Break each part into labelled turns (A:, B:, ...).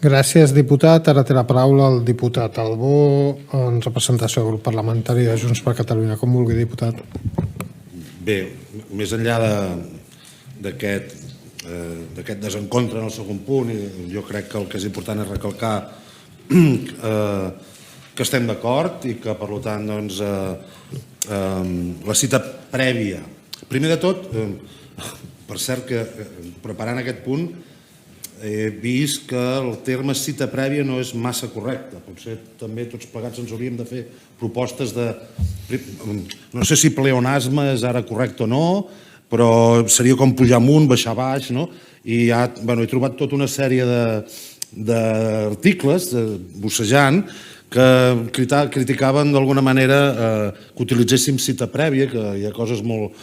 A: Gràcies, diputat. Ara té la paraula el diputat Albó, en representació del grup parlamentari de Junts per Catalunya. Com vulgui, diputat.
B: Bé, més enllà d'aquest desencontre en el segon punt, jo crec que el que és important és recalcar que estem d'acord i que, per tant, la cita prèvia. Primer de tot, per cert, que preparant aquest punt he vist que el terme cita prèvia no és massa correcte. Potser també tots plegats ens hauríem de fer propostes de... No sé si pleonasme és ara correcte o no, però seria com pujar amunt, baixar baix, no? I he trobat tota una sèrie d'articles, bussejant, que criticaven d'alguna manera que utilitzéssim cita prèvia, que hi ha coses molt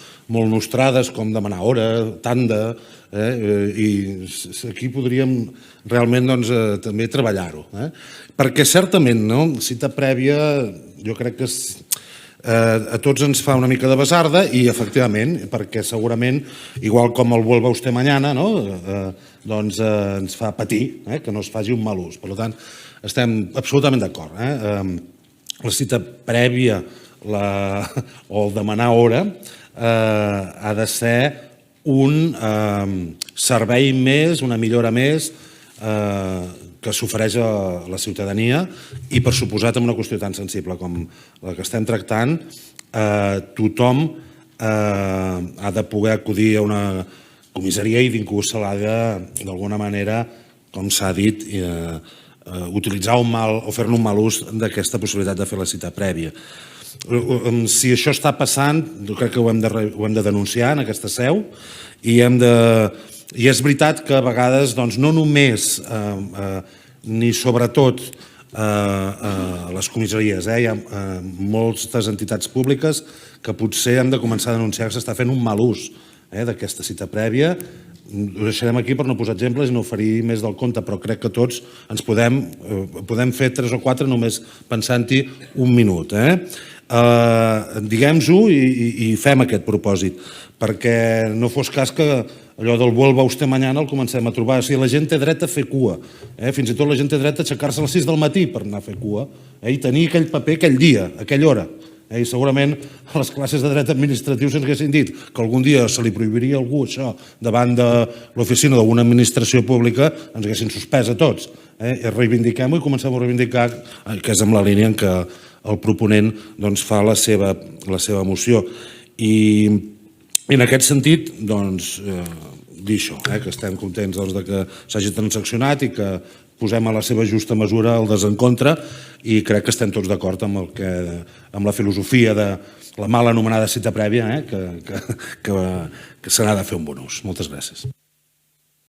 B: nostrades com demanar hora, tanda, i aquí podríem realment també treballar-ho. Perquè certament cita prèvia jo crec que a tots ens fa una mica de basarda i efectivament, perquè segurament, igual com el vuelva usted mañana, doncs ens fa patir que no es faci un mal ús. Per tant, estem absolutament d'acord. La cita prèvia o el demanar hora ha de ser un servei més, una millora més que s'ofereix a la ciutadania i, per suposat, en una qüestió tan sensible com la que estem tractant, tothom ha de poder acudir a una comissaria i ningú se l'ha de, d'alguna manera, com s'ha dit, utilitzar o fer-ne un mal ús d'aquesta possibilitat de fer la cita prèvia. Si això està passant, jo crec que ho hem de denunciar en aquesta seu i és veritat que a vegades no només ni sobretot a les comissaries, hi ha moltes entitats públiques que potser hem de començar a denunciar que s'està fent un mal ús d'aquesta cita prèvia. Ho deixarem aquí per no posar exemples i no oferir més del compte, però crec que tots ens podem fer 3 o 4 només pensant-hi un minut. Diguem-ho i fem aquest propòsit, perquè no fos cas que allò del vuelva usted mañana el comencem a trobar. La gent té dret a fer cua, fins i tot la gent té dret a aixecar-se a les 6 del matí per anar a fer cua i tenir aquell paper aquell dia, aquella hora. I segurament a les classes de dret administratiu se'ns haguessin dit que algun dia se li prohibiria a algú això davant de l'oficina d'alguna administració pública, ens haguessin suspès a tots. Reivindiquem-ho i comencem a reivindicar, que és amb la línia en què el proponent fa la seva moció. I en aquest sentit, dir això, que estem contents que s'hagi transaccionat i que posem a la seva justa mesura el desencontre i crec que estem tots d'acord amb la filosofia de la mal anomenada cita prèvia, que se n'ha de fer un bon ús. Moltes gràcies.